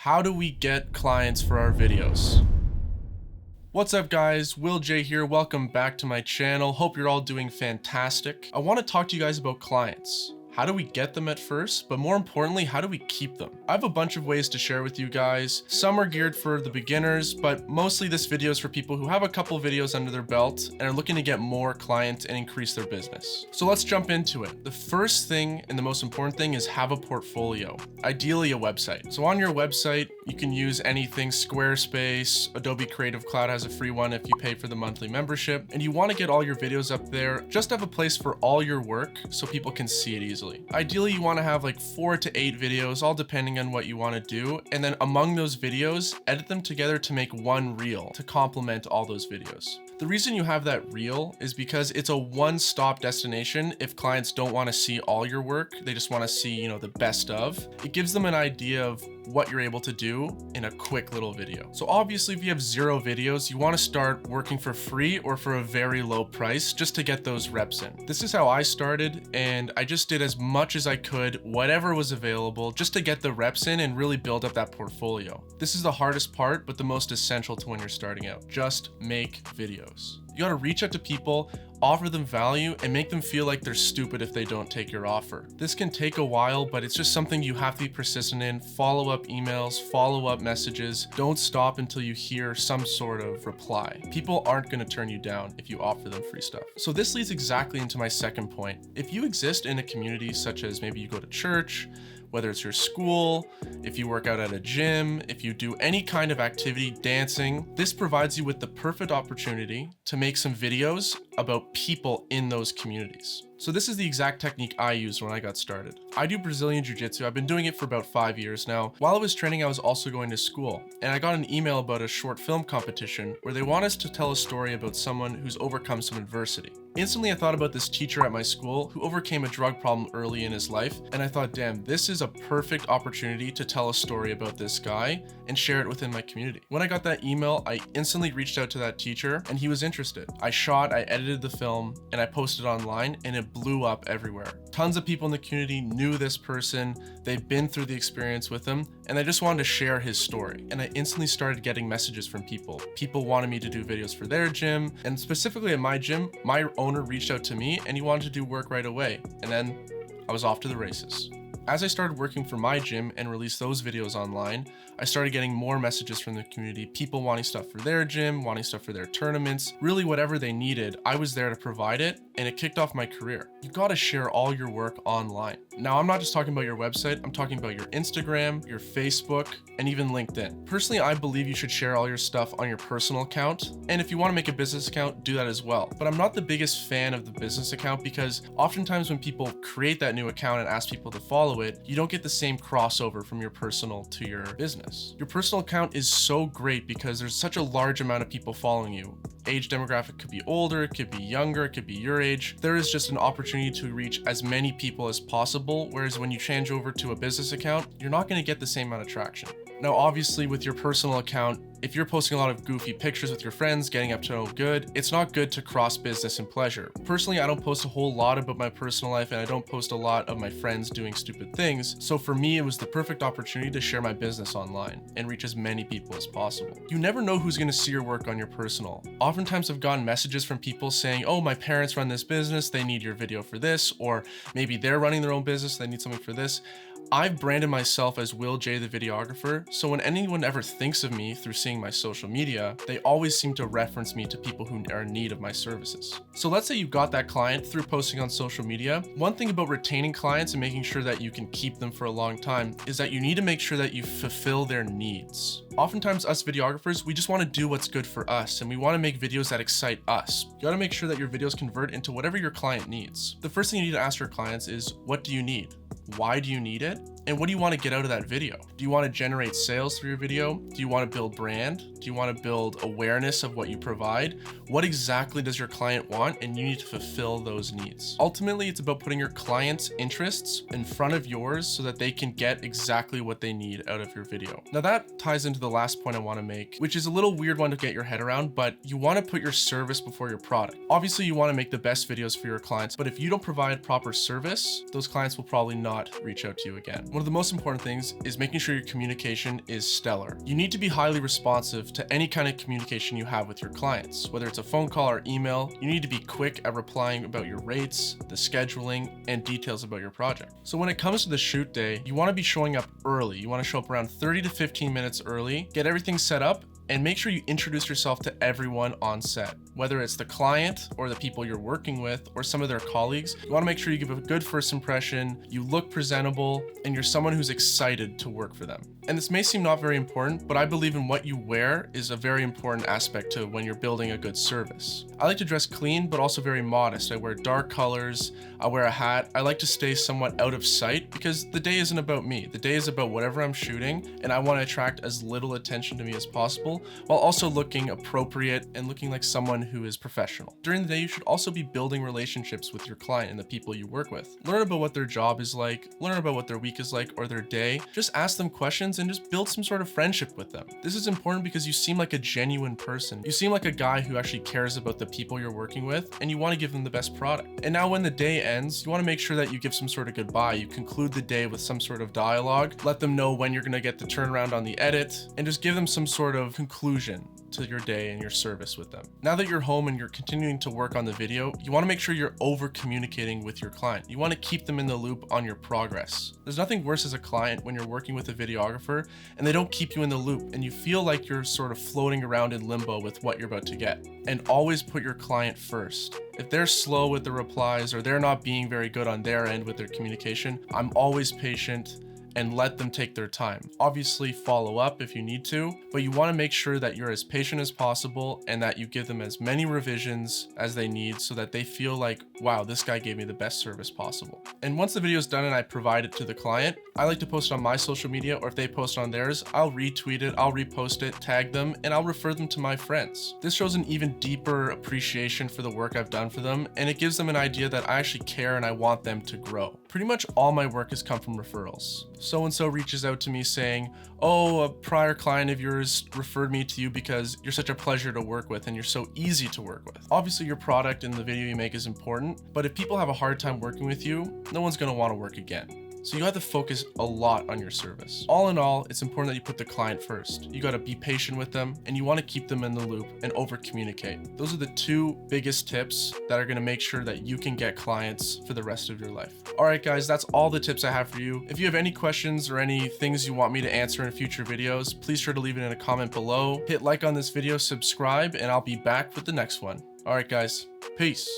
How do we get clients for our videos? What's up guys, Will J here, welcome back to my channel. Hope you're all doing fantastic. I want to talk to you guys about clients. How do we get them at first, but more importantly, how do we keep them? I have a bunch of ways to share with you guys. Some are geared for the beginners, but mostly this video is for people who have a couple videos under their belt and are looking to get more clients and increase their business. So let's jump into it. The first thing and the most important thing is have a portfolio, ideally a website. So on your website, you can use anything. Squarespace, Adobe Creative Cloud has a free one if you pay for the monthly membership, and you want to get all your videos up there. Just have a place for all your work so people can see it easily. Ideally, you want to have like 4 to 8 videos, all depending on what you want to do. And then among those videos, edit them together to make one reel to complement all those videos. The reason you have that reel is because it's a one-stop destination. If clients don't want to see all your work, they just want to see, the best of. It gives them an idea of what you're able to do in a quick little video. So obviously, if you have 0 videos, you want to start working for free or for a very low price just to get those reps in. This is how I started, and I just did as much as I could, whatever was available, just to get the reps in and really build up that portfolio. This is the hardest part, but the most essential to when you're starting out. Just make videos. You gotta reach out to people, offer them value, and make them feel like they're stupid if they don't take your offer. This can take a while, but it's just something you have to be persistent in. Follow up emails, follow up messages. Don't stop until you hear some sort of reply. People aren't gonna turn you down if you offer them free stuff. So this leads exactly into my second point. If you exist in a community such as maybe you go to church, whether it's your school, if you work out at a gym, if you do any kind of activity, dancing, this provides you with the perfect opportunity to make some videos about people in those communities. So this is the exact technique I used when I got started. I do Brazilian Jiu-Jitsu. I've been doing it for about 5 years now. While I was training, I was also going to school, and I got an email about a short film competition where they want us to tell a story about someone who's overcome some adversity. Instantly, I thought about this teacher at my school who overcame a drug problem early in his life, and I thought, damn, this is a perfect opportunity to tell a story about this guy and share it within my community. When I got that email, I instantly reached out to that teacher, and he was interested. I edited the film, and I posted online, and it blew up everywhere. Tons of people in the community knew this person, they've been through the experience with him, and I just wanted to share his story. And I instantly started getting messages from people. People wanted me to do videos for their gym, and specifically at my gym, my owner reached out to me and he wanted to do work right away. And then I was off to the races. As I started working for my gym and released those videos online, I started getting more messages from the community, people wanting stuff for their gym, wanting stuff for their tournaments, really whatever they needed, I was there to provide it, and it kicked off my career. You gotta share all your work online. Now, I'm not just talking about your website, I'm talking about your Instagram, your Facebook, and even LinkedIn. Personally, I believe you should share all your stuff on your personal account, and if you wanna make a business account, do that as well. But I'm not the biggest fan of the business account because oftentimes when people create that new account and ask people to follow it, you don't get the same crossover from your personal to your business. Your personal account is so great because there's such a large amount of people following you. Age demographic could be older, it could be younger, it could be your age. There is just an opportunity to reach as many people as possible, whereas when you change over to a business account, you're not going to get the same amount of traction. Now, obviously with your personal account, if you're posting a lot of goofy pictures with your friends, getting up to no good, it's not good to cross business and pleasure. Personally, I don't post a whole lot about my personal life and I don't post a lot of my friends doing stupid things. So for me, it was the perfect opportunity to share my business online and reach as many people as possible. You never know who's going to see your work on your personal. Oftentimes I've gotten messages from people saying, oh, my parents run this business, they need your video for this, or maybe they're running their own business, they need something for this. I've branded myself as Will J the videographer, so when anyone ever thinks of me through seeing my social media, they always seem to reference me to people who are in need of my services. So let's say you got that client through posting on social media. One thing about retaining clients and making sure that you can keep them for a long time is that you need to make sure that you fulfill their needs. Oftentimes us videographers, we just want to do what's good for us and we want to make videos that excite us. You got to make sure that your videos convert into whatever your client needs. The first thing you need to ask your clients is, what do you need? Why do you need it? And what do you want to get out of that video? Do you want to generate sales through your video? Do you want to build brand? Do you want to build awareness of what you provide? What exactly does your client want? And you need to fulfill those needs. Ultimately, it's about putting your client's interests in front of yours so that they can get exactly what they need out of your video. Now that ties into the last point I want to make, which is a little weird one to get your head around, but you want to put your service before your product. Obviously, you want to make the best videos for your clients, but if you don't provide proper service, those clients will probably not reach out to you again. One of the most important things is making sure your communication is stellar. You need to be highly responsive to any kind of communication you have with your clients. Whether it's a phone call or email, you need to be quick at replying about your rates, the scheduling, and details about your project. So when it comes to the shoot day, you want to be showing up early. You want to show up around 30 to 15 minutes early, get everything set up, and make sure you introduce yourself to everyone on set. Whether it's the client or the people you're working with or some of their colleagues, you want to make sure you give a good first impression, you look presentable, and you're someone who's excited to work for them. And this may seem not very important, but I believe in what you wear is a very important aspect to when you're building a good service. I like to dress clean, but also very modest. I wear dark colors, I wear a hat. I like to stay somewhat out of sight because the day isn't about me. The day is about whatever I'm shooting, and I want to attract as little attention to me as possible, while also looking appropriate and looking like someone who is professional. During the day, you should also be building relationships with your client and the people you work with. Learn about what their job is like, learn about what their week is like or their day. Just ask them questions and just build some sort of friendship with them. This is important because you seem like a genuine person. You seem like a guy who actually cares about the people you're working with, and you want to give them the best product. And now when the day ends, you want to make sure that you give some sort of goodbye. You conclude the day with some sort of dialogue, let them know when you're going to get the turnaround on the edit, and just give them some sort of conclusion to your day and your service with them. Now that you're home and you're continuing to work on the video, you want to make sure you're over communicating with your client. You want to keep them in the loop on your progress. There's nothing worse as a client when you're working with a videographer and they don't keep you in the loop and you feel like you're sort of floating around in limbo with what you're about to get. And always put your client first. If they're slow with the replies or they're not being very good on their end with their communication, I'm always patient and let them take their time. Obviously follow up if you need to, but you want to make sure that you're as patient as possible and that you give them as many revisions as they need so that they feel like, wow, this guy gave me the best service possible. And once the video is done and I provide it to the client, I like to post it on my social media, or if they post on theirs, I'll retweet it, I'll repost it, tag them, and I'll refer them to my friends. This shows an even deeper appreciation for the work I've done for them, and it gives them an idea that I actually care and I want them to grow. Pretty much all my work has come from referrals. So-and-so reaches out to me saying, oh, a prior client of yours referred me to you because you're such a pleasure to work with and you're so easy to work with. Obviously your product and the video you make is important, but if people have a hard time working with you, no one's gonna wanna work again. So you have to focus a lot on your service. All in all, it's important that you put the client first. You gotta be patient with them and you wanna keep them in the loop and over communicate. Those are the two biggest tips that are gonna make sure that you can get clients for the rest of your life. All right, guys, that's all the tips I have for you. If you have any questions or any things you want me to answer in future videos, please sure to leave it in a comment below. Hit like on this video, subscribe, and I'll be back with the next one. All right, guys, peace.